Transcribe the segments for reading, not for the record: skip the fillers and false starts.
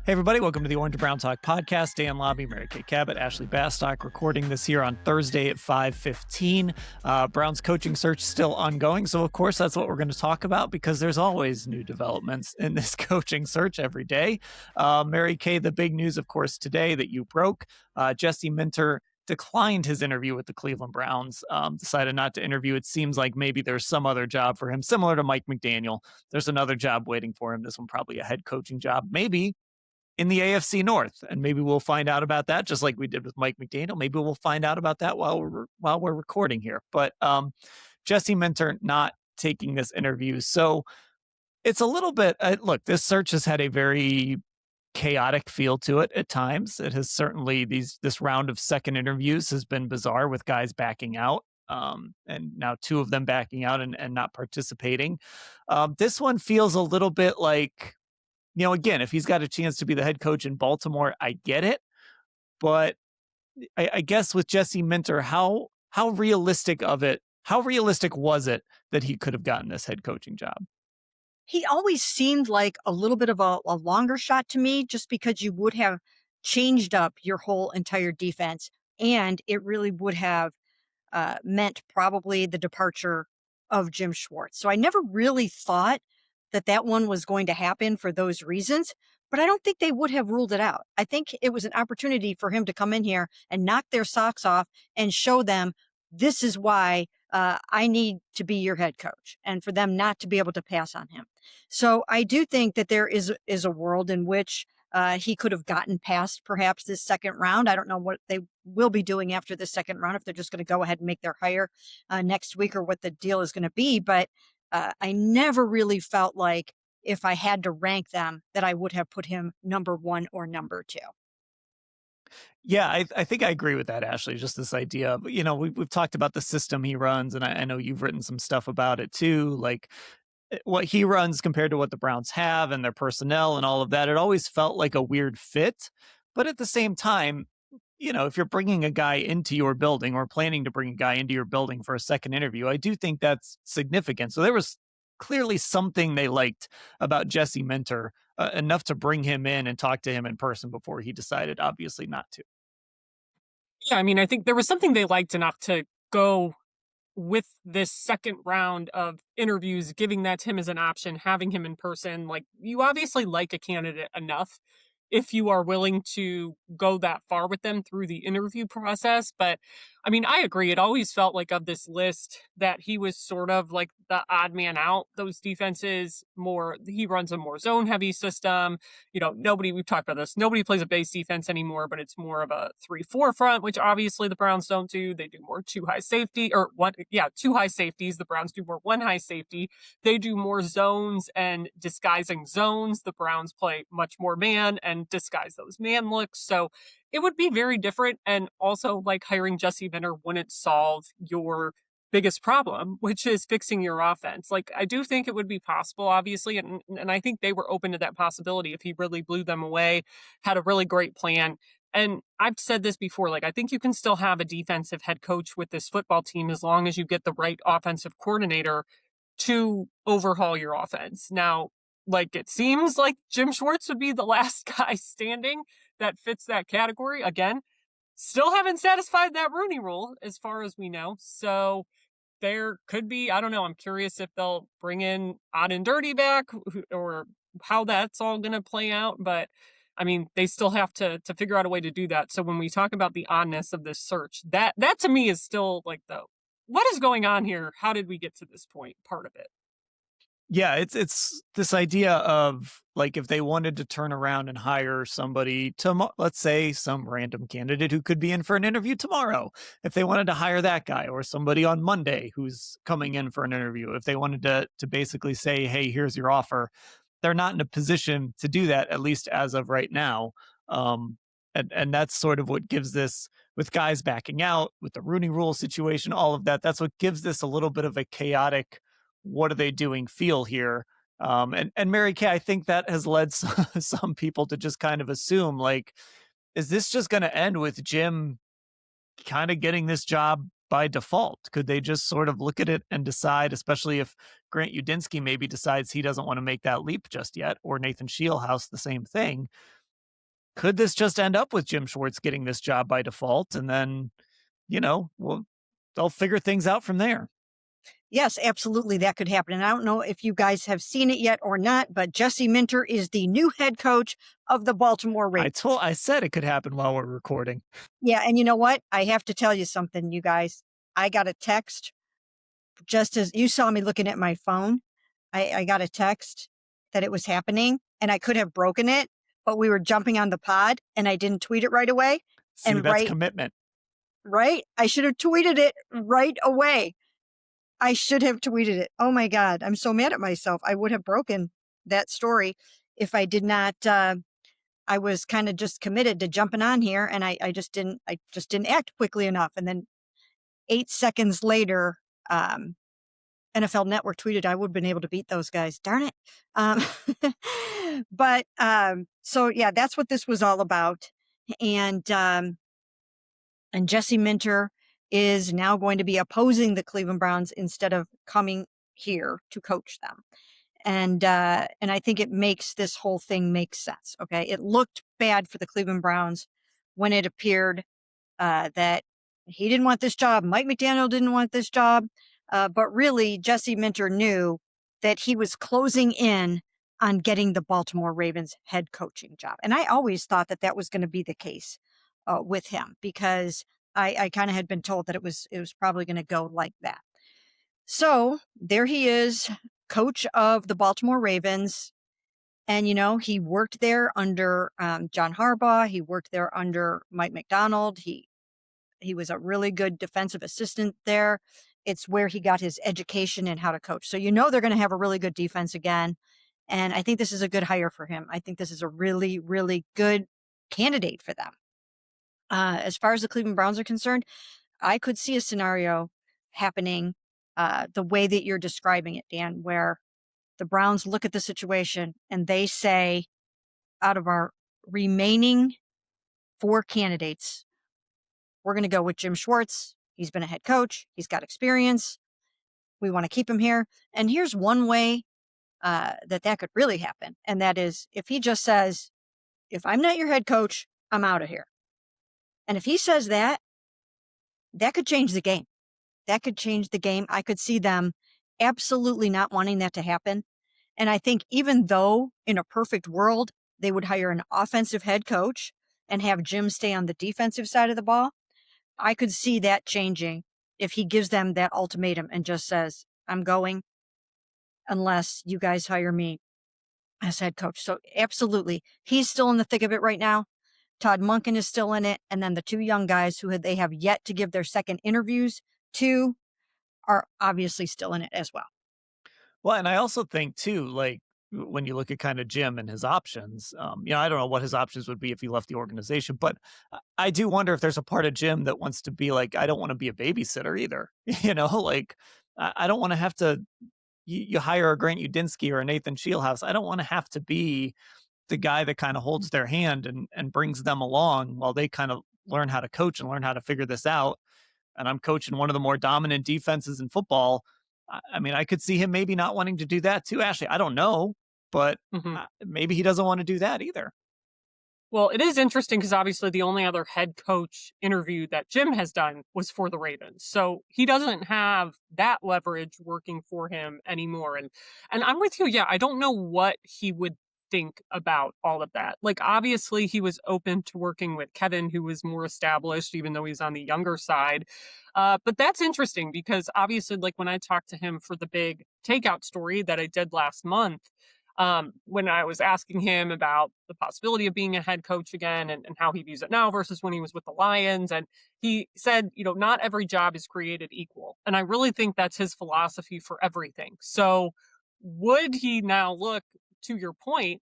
Hey, everybody. Welcome to the Orange and Brown Talk podcast. Dan Labbe, Mary Kay Cabot, Ashley Bastock, recording this here on Thursday at 5:15. Brown's coaching search still ongoing. So, of course, that's what we're going to talk about because there's always new developments in this coaching search every day. Mary Kay, the big news, of course, today that you broke, Jesse Minter declined his interview with the Cleveland Browns, decided not to interview. It seems like maybe there's some other job for him, similar to Mike McDaniel. There's another job waiting for him. This one probably a head coaching job, maybe in the AFC North. And maybe we'll find out about that, just like we did with Mike McDaniel. Maybe we'll find out about that while we're recording here. But Jesse Minter not taking this interview. So it's a little bit, look, this search has had a very chaotic feel to it at times. It has certainly, this round of second interviews has been bizarre with guys backing out. And now two of them backing out and not participating. This one feels a little bit like, again, if he's got a chance to be the head coach in Baltimore, I get it. But I guess with Jesse Minter, how realistic was it that he could have gotten this head coaching job? He always seemed like a little bit of a longer shot to me, just because you would have changed up your whole entire defense, and it really would have meant probably the departure of Jim Schwartz. So I never really thought that one was going to happen for those reasons, but I don't think they would have ruled it out. I think it was an opportunity for him to come in here and knock their socks off and show them, this is why I need to be your head coach, and for them not to be able to pass on him. So I do think that there is a world in which he could have gotten past perhaps this second round. I don't know what they will be doing after the second round, if they're just going to go ahead and make their hire next week, or what the deal is going to be. But I never really felt like, if I had to rank them, that I would have put him number one or number two. Yeah, I think I agree with that, Ashley. Just this idea of, we've talked about the system he runs, and I know you've written some stuff about it too, like what he runs compared to what the Browns have and their personnel and all of that. It always felt like a weird fit. But at the same time, if you're bringing a guy into your building or planning to bring a guy into your building for a second interview, I do think that's significant. So there was clearly something they liked about Jesse Minter, enough to bring him in and talk to him in person before he decided, obviously, not to. Yeah, I mean, I think there was something they liked enough to go with this second round of interviews, giving that to him as an option, having him in person. Like, you obviously like a candidate enough if you are willing to go that far with them through the interview process. But I mean, I agree. It always felt like, of this list, that he was sort of like the odd man out. Those defenses, he runs a more zone heavy system. We've talked about this. Nobody plays a base defense anymore, but it's more of a 3-4 front, which obviously the Browns don't do. They do more two high safeties. The Browns do more one high safety. They do more zones and disguising zones. The Browns play much more man and disguise those man looks. So it would be very different. And also, like, hiring Jesse Minter wouldn't solve your biggest problem, which is fixing your offense. Like, I do think it would be possible, obviously. And I think they were open to that possibility if he really blew them away, had a really great plan. And I've said this before, like, I think you can still have a defensive head coach with this football team as long as you get the right offensive coordinator to overhaul your offense. Now, like, it seems like Jim Schwartz would be the last guy standing that fits that category. Again, still haven't satisfied that Rooney Rule as far as we know. So there could be, I don't know, I'm curious if they'll bring in Odd and Dirty back, or how that's all going to play out. But I mean, they still have to figure out a way to do that. So when we talk about the oddness of this search, that to me is still like, what is going on here? How did we get to this point? Part of it. Yeah, it's this idea of, like, if they wanted to turn around and hire somebody let's say some random candidate who could be in for an interview tomorrow, if they wanted to hire that guy, or somebody on Monday who's coming in for an interview, if they wanted to basically say, hey, here's your offer, they're not in a position to do that, at least as of right now. And that's sort of what gives this, with guys backing out, with the Rooney Rule situation, all of that, that's what gives this a little bit of a chaotic, what are they doing feel here. And Mary Kay, I think that has led some people to just kind of assume, like, is this just going to end with Jim kind of getting this job by default? Could they just sort of look at it and decide, especially if Grant Udinski maybe decides he doesn't want to make that leap just yet, or Nathan Scheelhaase, the same thing, could this just end up with Jim Schwartz getting this job by default? And then, they'll figure things out from there. Yes, absolutely. That could happen. And I don't know if you guys have seen it yet or not, but Jesse Minter is the new head coach of the Baltimore Ravens. I said it could happen while we're recording. Yeah. And you know what? I have to tell you something, you guys. I got a text just as you saw me looking at my phone. I got a text that it was happening and I could have broken it, but we were jumping on the pod and I didn't tweet it right away. See, that's commitment. Right? I should have tweeted it right away. I should have tweeted it. Oh my God. I'm so mad at myself. I would have broken that story if I did not. I was kind of just committed to jumping on here and I just didn't act quickly enough. And then 8 seconds later, NFL Network tweeted I would have been able to beat those guys. Darn it. So yeah, that's what this was all about. And Jesse Minter is now going to be opposing the Cleveland Browns instead of coming here to coach them. And I think it makes this whole thing make sense. Okay. It looked bad for the Cleveland Browns when it appeared that he didn't want this job. Mike McDaniel didn't want this job. But really, Jesse Minter knew that he was closing in on getting the Baltimore Ravens head coaching job. And I always thought that that was going to be the case with him because I kind of had been told that it was probably going to go like that. So there he is, coach of the Baltimore Ravens. And, he worked there under John Harbaugh. He worked there under Mike McDonald. He was a really good defensive assistant there. It's where he got his education in how to coach. So, they're going to have a really good defense again. And I think this is a good hire for him. I think this is a really, really good candidate for them. As far as the Cleveland Browns are concerned, I could see a scenario happening the way that you're describing it, Dan, where the Browns look at the situation and they say, out of our remaining 4 candidates, we're going to go with Jim Schwartz. He's been a head coach. He's got experience. We want to keep him here. And here's one way that could really happen. And that is if he just says, if I'm not your head coach, I'm out of here. And if he says that, that could change the game. That could change the game. I could see them absolutely not wanting that to happen. And I think even though in a perfect world, they would hire an offensive head coach and have Jim stay on the defensive side of the ball, I could see that changing if he gives them that ultimatum and just says, I'm going unless you guys hire me as head coach. So absolutely. He's still in the thick of it right now. Todd Monken is still in it. And then the 2 young guys who they have yet to give their second interviews to are obviously still in it as well. Well, and I also think too, like when you look at kind of Jim and his options, I don't know what his options would be if he left the organization, but I do wonder if there's a part of Jim that wants to be like, I don't want to be a babysitter either. Like I don't want to have to, you hire a Grant Udinski or a Nathan Scheelhaase. I don't want to have to be the guy that kind of holds their hand and brings them along while they kind of learn how to coach and learn how to figure this out. And I'm coaching one of the more dominant defenses in football. I mean, I could see him maybe not wanting to do that too, Ashley. I don't know, but maybe he doesn't want to do that either. Well, it is interesting because obviously the only other head coach interview that Jim has done was for the Ravens. So he doesn't have that leverage working for him anymore. And I'm with you. Yeah, I don't know what he would think about all of that. Like, obviously he was open to working with Kevin, who was more established, even though he's on the younger side. But that's interesting because obviously, like when I talked to him for the big takeout story that I did last month, when I was asking him about the possibility of being a head coach again and how he views it now versus when he was with the Lions. And he said, not every job is created equal. And I really think that's his philosophy for everything. So would he now look, to your point,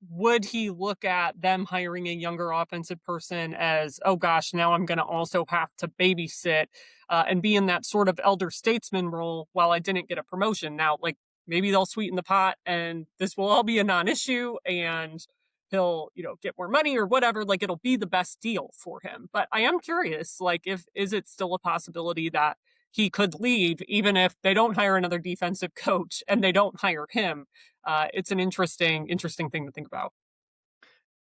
would he look at them hiring a younger offensive person as, oh gosh, now I'm going to also have to babysit and be in that sort of elder statesman role while I didn't get a promotion? Now, like, maybe they'll sweeten the pot and this will all be a non-issue and he'll, get more money or whatever. Like, it'll be the best deal for him. But I am curious, like, is it still a possibility that he could leave even if they don't hire another defensive coach and they don't hire him? It's an interesting thing to think about.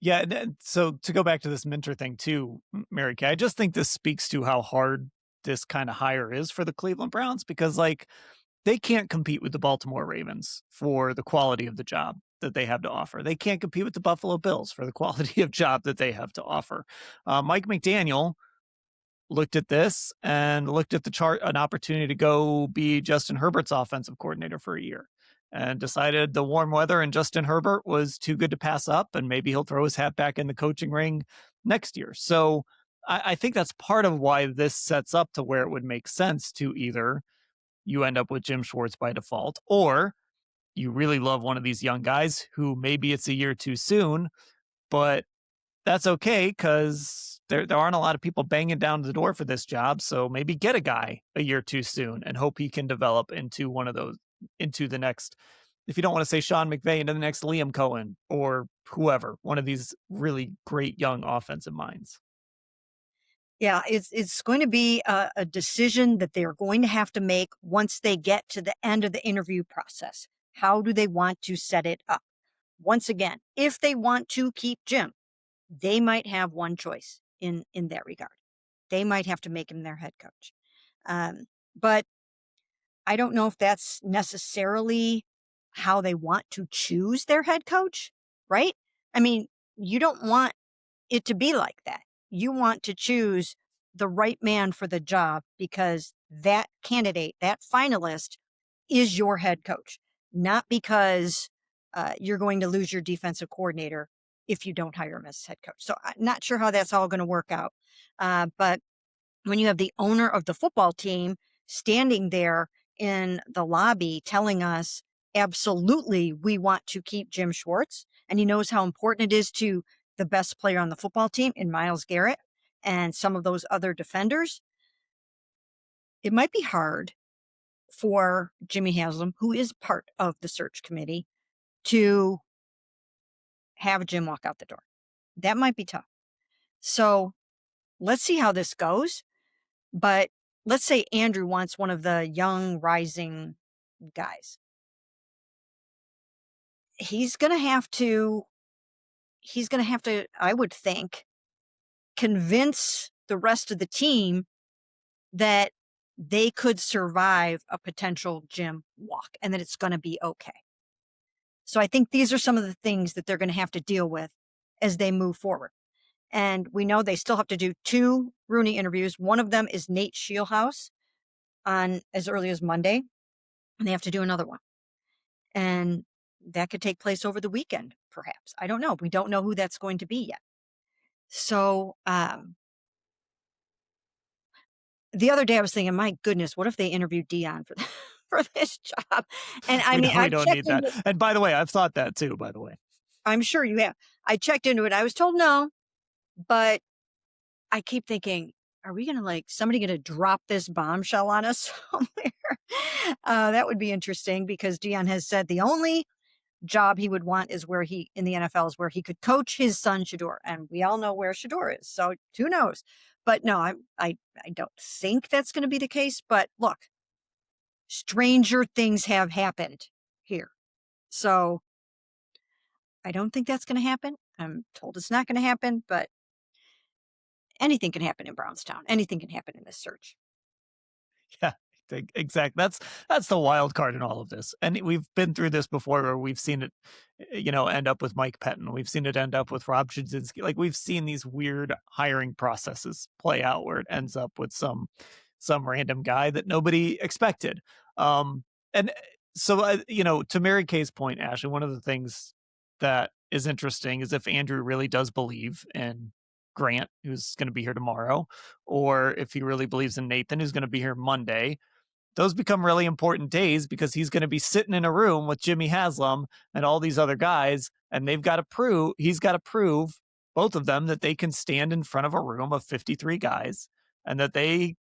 Yeah, and so to go back to this Minter thing too, Mary Kay, I just think this speaks to how hard this kind of hire is for the Cleveland Browns because, like, they can't compete with the Baltimore Ravens for the quality of the job that they have to offer. They can't compete with the Buffalo Bills for the quality of job that they have to offer. Mike McDaniel looked at this and looked at the chart, an opportunity to go be Justin Herbert's offensive coordinator for a year and decided the warm weather and Justin Herbert was too good to pass up. And maybe he'll throw his hat back in the coaching ring next year. So I think that's part of why this sets up to where it would make sense to either you end up with Jim Schwartz by default, or you really love one of these young guys who maybe it's a year too soon, but that's okay because there aren't a lot of people banging down the door for this job. So maybe get a guy a year too soon and hope he can develop into one of those, into the next, if you don't want to say Sean McVay, into the next Liam Cohen or whoever, one of these really great young offensive minds. Yeah, it's going to be a decision that they are going to have to make once they get to the end of the interview process. How do they want to set it up? Once again, if they want to keep Jim, they might have one choice in that regard. They might have to make him their head coach. But I don't know if that's necessarily how they want to choose their head coach, right? I mean, you don't want it to be like that. You want to choose the right man for the job because that candidate, that finalist, is your head coach, not because you're going to lose your defensive coordinator if you don't hire him as head coach. So I'm not sure how that's all going to work out. But when you have the owner of the football team standing there in the lobby telling us, absolutely, we want to keep Jim Schwartz, and he knows how important it is to the best player on the football team in Myles Garrett and some of those other defenders, it might be hard for Jimmy Haslam, who is part of the search committee, to have Jim walk out the door. That might be tough. So let's see how this goes. But let's say Andrew wants one of the young rising guys. He's going to have to, I would think, convince the rest of the team that they could survive a potential Jim walk and that it's going to be okay. So I think these are some of the things that they're going to have to deal with as they move forward. And we know they still have to do 2 Rooney interviews. One of them is Nate Scheelhaase on as early as Monday, and they have to do another one. And that could take place over the weekend, perhaps. I don't know. We don't know who that's going to be yet. So the other day I was thinking, my goodness, what if they interviewed Dion for for this job? And I mean, We don't need that. And by the way, I've thought that too, by the way. I'm sure you have. I checked into it. I was told no, but I keep thinking, are we going to somebody going to drop this bombshell on us somewhere? That would be interesting because Dion has said the only job he would want is where he in the NFL is where he could coach his son Shador, and we all know where Shador is. So who knows? But no, I don't think that's going to be the case. But look, stranger things have happened here, so I don't think that's going to happen. I'm told it's not going to happen, but anything can happen in Brownstown. Anything can happen in this search. Yeah, exactly. That's the wild card in all of this. And we've been through this before where we've seen it, end up with Mike Pettin. We've seen it end up with Rob Chudzinski. Like we've seen these weird hiring processes play out where it ends up with some random guy that nobody expected. And so, to Mary Kay's point, Ashley, one of the things that is interesting is if Andrew really does believe in Grant, who's going to be here tomorrow, or if he really believes in Nathan, who's going to be here Monday, those become really important days because he's going to be sitting in a room with Jimmy Haslam and all these other guys, and he's got to prove, both of them, that they can stand in front of a room of 53 guys and that they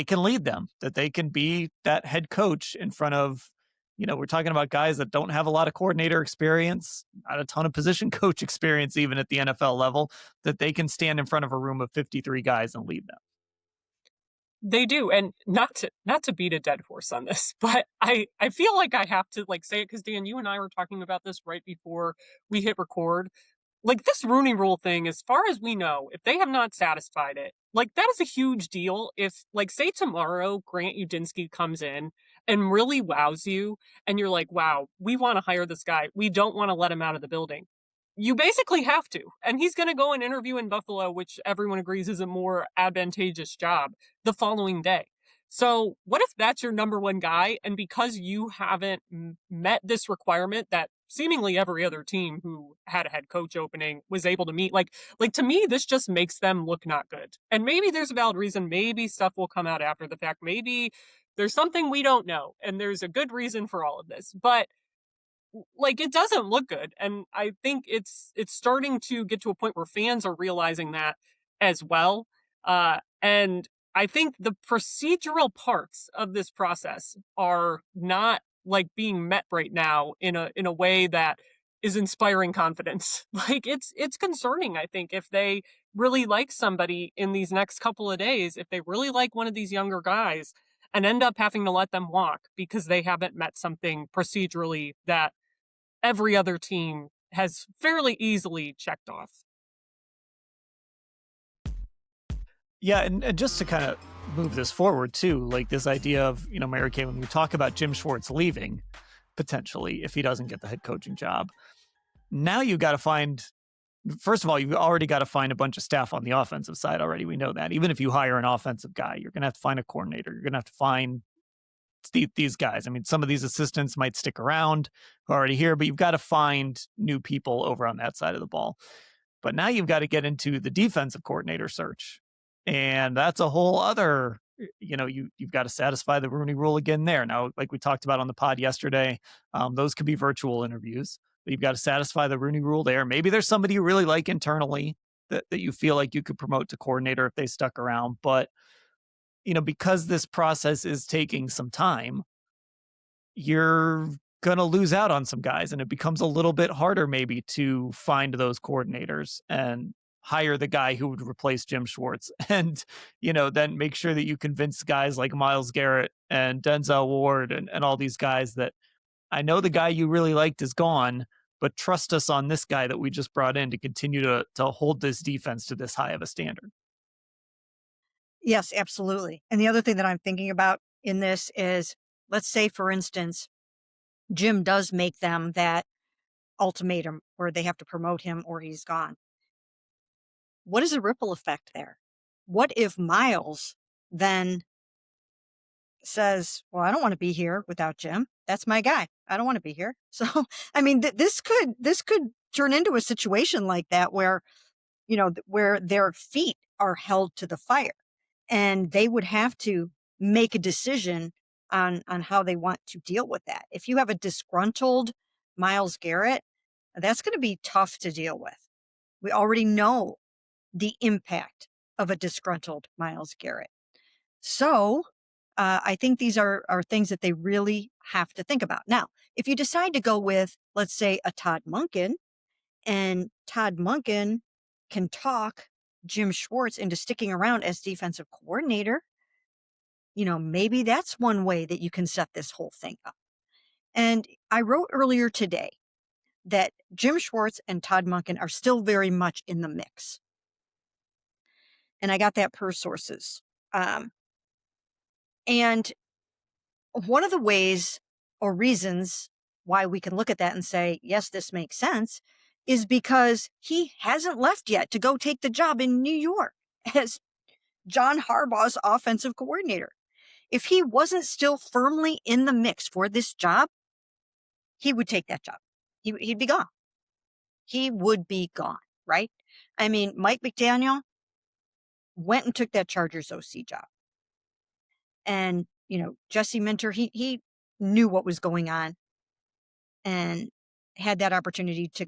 can lead them, that they can be that head coach in front of, we're talking about guys that don't have a lot of coordinator experience, not a ton of position coach experience, even at the NFL level, that they can stand in front of a room of 53 guys and lead them. They do. And not to beat a dead horse on this, but I feel like I have to say it because Dan, you and I were talking about this right before we hit record. like this Rooney Rule thing, as far as we know, if they have not satisfied it, like that is a huge deal. If, like, say tomorrow Grant Udinski comes in and really wows you, and you're like, wow, we want to hire this guy. We don't want to let him out of the building. You basically have to. And he's going to go and interview in Buffalo, which everyone agrees is a more advantageous job, the following day. So what if that's your number one guy? And because you haven't met this requirement that seemingly every other team who had a head coach opening was able to meet, like to me, this just makes them look not good. And maybe there's a valid reason. Maybe stuff will come out after the fact. Maybe there's something we don't know. And there's a good reason for all of this. But like, it doesn't look good. And I think it's starting to get to a point where fans are realizing that as well. And I think the procedural parts of this process are not like being met right now in a way that is inspiring confidence. Like, it's concerning, I think, if they really like somebody in these next couple of days, if they really like one of these younger guys and end up having to let them walk because they haven't met something procedurally that every other team has fairly easily checked off. Yeah, and just to kind of move this forward too, like this idea of, Mary Kay, when we talk about Jim Schwartz leaving potentially if he doesn't get the head coaching job, now you got to find, first of all, you've already got to find a bunch of staff on the offensive side already. We know that. Even if you hire an offensive guy, you're going to have to find a coordinator. You're going to have to find these guys. I mean, some of these assistants might stick around who are already here, but you've got to find new people over on that side of the ball. But now you've got to get into the defensive coordinator search. And that's a whole other, you've got to satisfy the Rooney Rule again there. Now, like we talked about on the pod yesterday, those could be virtual interviews, but you've got to satisfy the Rooney Rule there. Maybe there's somebody you really like internally that you feel like you could promote to coordinator if they stuck around. But, because this process is taking some time, you're going to lose out on some guys, and it becomes a little bit harder maybe to find those coordinators and hire the guy who would replace Jim Schwartz and, then make sure that you convince guys like Myles Garrett and Denzel Ward and all these guys that I know the guy you really liked is gone, but trust us on this guy that we just brought in to continue to hold this defense to this high of a standard. Yes, absolutely. And the other thing that I'm thinking about in this is, let's say, for instance, Jim does make them that ultimatum where they have to promote him or he's gone. What is the ripple effect there? What if Myles then says, well, I don't want to be here without Jim. That's my guy. I don't want to be here. So, I mean, this could turn into a situation like that where, where their feet are held to the fire and they would have to make a decision on how they want to deal with that. If you have a disgruntled Myles Garrett, that's going to be tough to deal with. We already know the impact of a disgruntled Myles Garrett. So I think these are things that they really have to think about. Now, if you decide to go with, let's say, a Todd Monken, and Todd Monken can talk Jim Schwartz into sticking around as defensive coordinator, maybe that's one way that you can set this whole thing up. And I wrote earlier today that Jim Schwartz and Todd Monken are still very much in the mix. And I got that per sources. And one of the ways or reasons why we can look at that and say, yes, this makes sense, is because he hasn't left yet to go take the job in New York as John Harbaugh's offensive coordinator. If he wasn't still firmly in the mix for this job, he would take that job. He'd be gone. He would be gone, right? I mean, Mike McDaniel went and took that Chargers OC job. And, Jesse Minter, he knew what was going on and had that opportunity to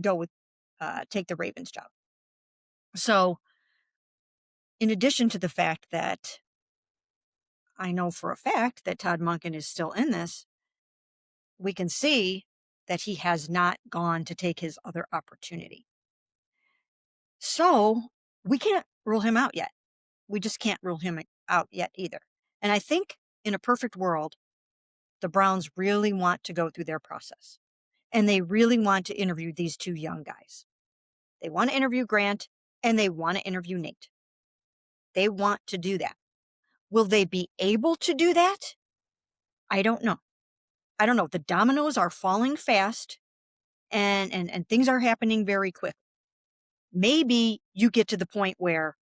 go with, take the Ravens job. So in addition to the fact that I know for a fact that Todd Monken is still in this, we can see that he has not gone to take his other opportunity. So we can't rule him out yet. We just can't rule him out yet either. And I think in a perfect world, the Browns really want to go through their process. And they really want to interview these two young guys. They want to interview Grant and they want to interview Nate. They want to do that. Will they be able to do that? I don't know. I don't know. The dominoes are falling fast and things are happening very quick. Maybe you get to the point where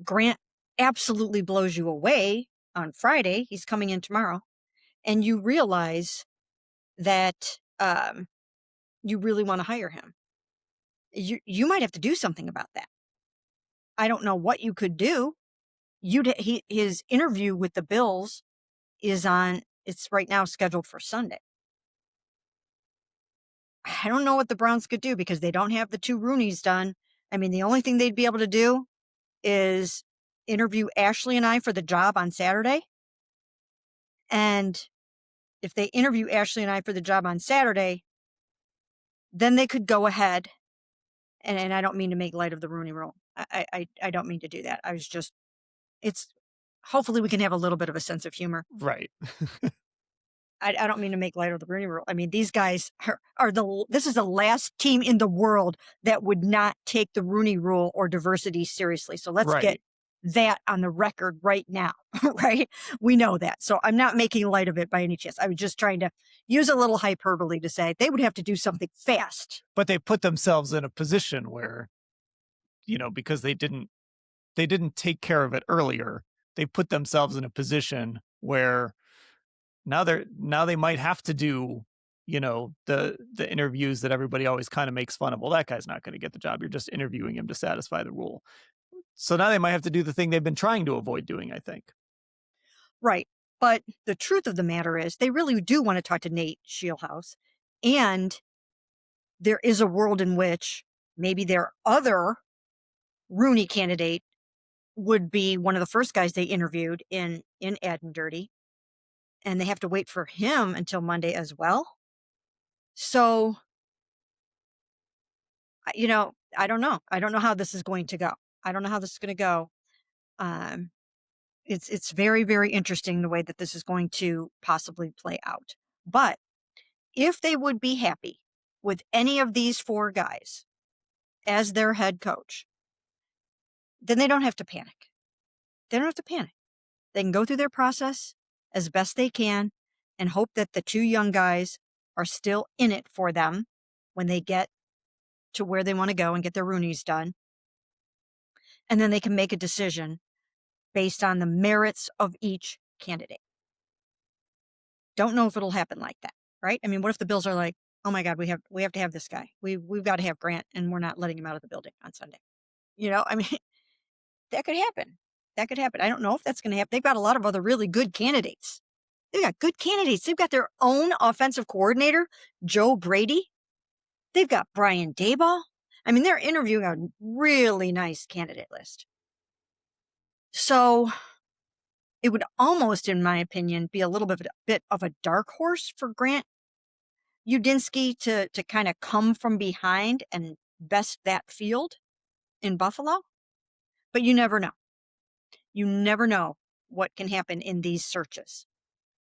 Grant absolutely blows you away on Friday. He's coming in tomorrow. And you realize that you really want to hire him. You might have to do something about that. I don't know what you could do. His interview with the Bills it's right now scheduled for Sunday. I don't know what the Browns could do because they don't have the 2 Rooneys done. I mean, the only thing they'd be able to do is interview Ashley and I for the job on Saturday. And if they interview Ashley and I for the job on Saturday, then they could go ahead. And I don't mean to make light of the Rooney Rule. I don't mean to do that. Hopefully we can have a little bit of a sense of humor. Right. I don't mean to make light of the Rooney Rule. I mean, these guys this is the last team in the world that would not take the Rooney Rule or diversity seriously. So let's get that on the record right now, right? We know that. So I'm not making light of it by any chance. I was just trying to use a little hyperbole to say they would have to do something fast. But they put themselves in a position where, because they didn't take care of it earlier, they put themselves in a position where now they might have to do, the interviews that everybody always kind of makes fun of. Well, that guy's not going to get the job. You're just interviewing him to satisfy the rule. So now they might have to do the thing they've been trying to avoid doing, I think. Right. But the truth of the matter is they really do want to talk to Nate Scheelhaase. And there is a world in which maybe their other Rooney candidate would be one of the first guys they interviewed in Ad and Dirty. And they have to wait for him until Monday as well. So, I don't know. I don't know how this is going to go. It's very, very interesting the way that this is going to possibly play out. But if they would be happy with any of these 4 guys as their head coach, then they don't have to panic. They can go through their process as best they can and hope that the 2 young guys are still in it for them when they get to where they want to go and get their Rooneys done. And then they can make a decision based on the merits of each candidate. Don't know if it'll happen like that, right? I mean, what if the Bills are like, oh my God, we have to have this guy. We've got to have Grant and we're not letting him out of the building on Sunday. I mean, that could happen. I don't know if that's going to happen. They've got a lot of other really good candidates. They've got their own offensive coordinator, Joe Brady. They've got Brian Daboll. I mean, they're interviewing a really nice candidate list. So it would almost, in my opinion, be a little bit of a dark horse for Grant Udinski to kind of come from behind and best that field in Buffalo. But you never know. You never know what can happen in these searches.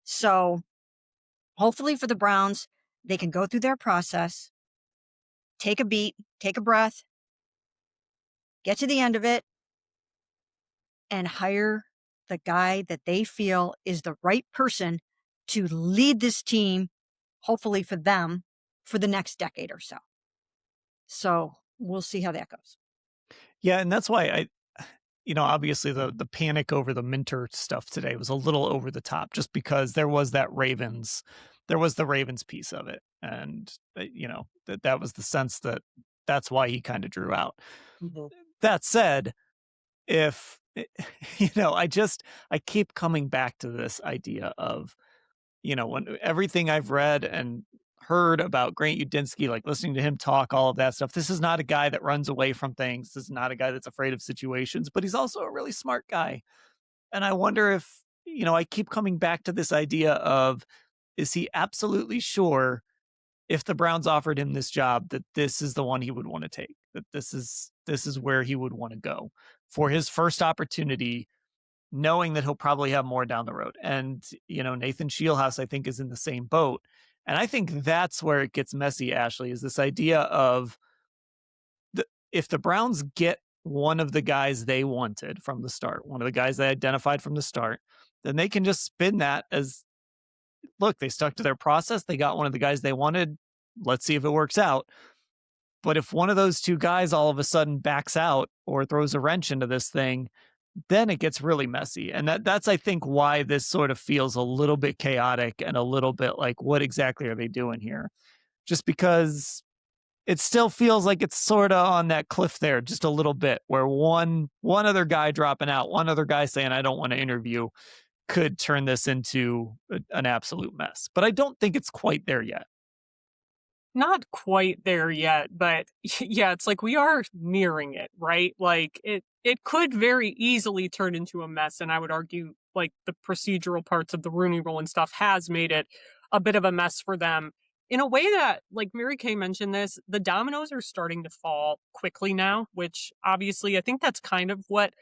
So hopefully for the Browns, they can go through their process, take a beat, take a breath, get to the end of it, and hire the guy that they feel is the right person to lead this team, hopefully for them, for the next decade or so. So we'll see how that goes. Yeah, and that's why obviously the panic over the Minter stuff today was a little over the top, just because there was the Ravens piece of it. And, that was the sense that's why he kind of drew out. Mm-hmm. That said, if, I keep coming back to this idea of, when everything I've read and heard about Grant Udinski, like listening to him talk, all of that stuff. This is not a guy that runs away from things. This is not a guy that's afraid of situations, but he's also a really smart guy. And I wonder if, I keep coming back to this idea of, is he absolutely sure if the Browns offered him this job that this is the one he would want to take, that this is where he would want to go for his first opportunity, knowing that he'll probably have more down the road. And, Nathan Scheelhaase, I think, is in the same boat. And I think that's where it gets messy, Ashley, is this idea of, if the Browns get one of the guys they wanted from the start, one of the guys they identified from the start, then they can just spin that as, look, they stuck to their process. They got one of the guys they wanted. Let's see if it works out. But if one of those two guys all of a sudden backs out or throws a wrench into this thing, then it gets really messy. And that's, I think, why this sort of feels a little bit chaotic and a little bit like, what exactly are they doing here? Just because it still feels like it's sort of on that cliff there just a little bit, where one other guy dropping out, one other guy saying, I don't want to interview, could turn this into an absolute mess. But I don't think it's quite there yet. Not quite there yet, but yeah, it's like we are nearing it, right? Like it could very easily turn into a mess. And I would argue like the procedural parts of the Rooney Rule and stuff has made it a bit of a mess for them in a way that, like Mary Kay mentioned this, the dominoes are starting to fall quickly now, which obviously I think that's kind of what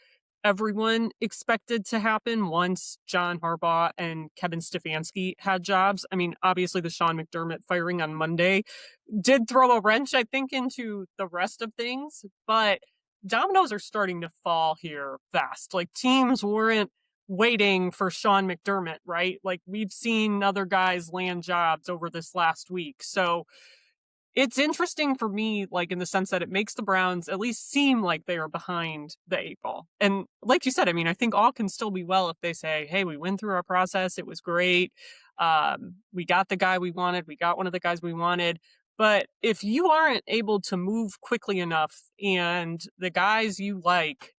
everyone expected to happen once John Harbaugh and Kevin Stefanski had jobs. I mean, obviously the Sean McDermott firing on Monday did throw a wrench, I think, into the rest of things, but dominoes are starting to fall here fast. Like teams weren't waiting for Sean McDermott, right? Like we've seen other guys land jobs over this last week. So it's interesting for me, like in the sense that it makes the Browns at least seem like they are behind the eight ball. And like you said, I mean, I think all can still be well if they say, hey, we went through our process. It was great. We got the guy we wanted. We got one of the guys we wanted. But if you aren't able to move quickly enough and the guys you like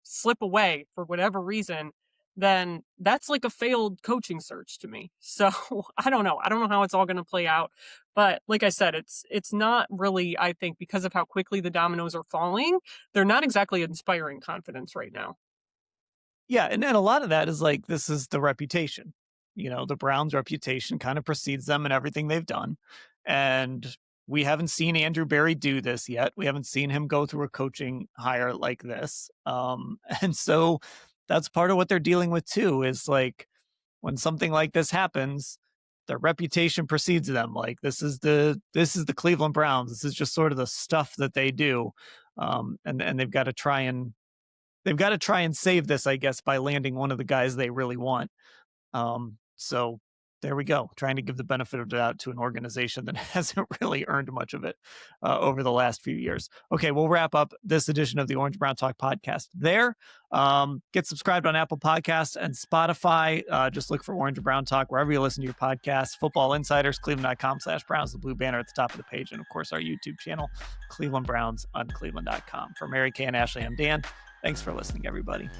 slip away for whatever reason, then that's like a failed coaching search to me. So I don't know. I don't know how it's all going to play out. But like I said, it's not really, I think, because of how quickly the dominoes are falling, they're not exactly inspiring confidence right now. Yeah. And a lot of that is like, this is the reputation. The Browns' reputation kind of precedes them in everything they've done. And we haven't seen Andrew Berry do this yet. We haven't seen him go through a coaching hire like this. And so that's part of what they're dealing with too, is like when something like this happens, their reputation precedes them. Like this is the Cleveland Browns. This is just sort of the stuff that they do. And they've got to try and save this, I guess, by landing one of the guys they really want. So there we go, trying to give the benefit of the doubt to an organization that hasn't really earned much of it over the last few years. Okay, we'll wrap up this edition of the Orange Brown Talk podcast there. Get subscribed on Apple Podcasts and Spotify. Just look for Orange and Brown Talk wherever you listen to your podcasts. Football Insiders, cleveland.com/Browns, the blue banner at the top of the page. And of course, our YouTube channel, Cleveland Browns on cleveland.com. For Mary Kay and Ashley, I'm Dan. Thanks for listening, everybody.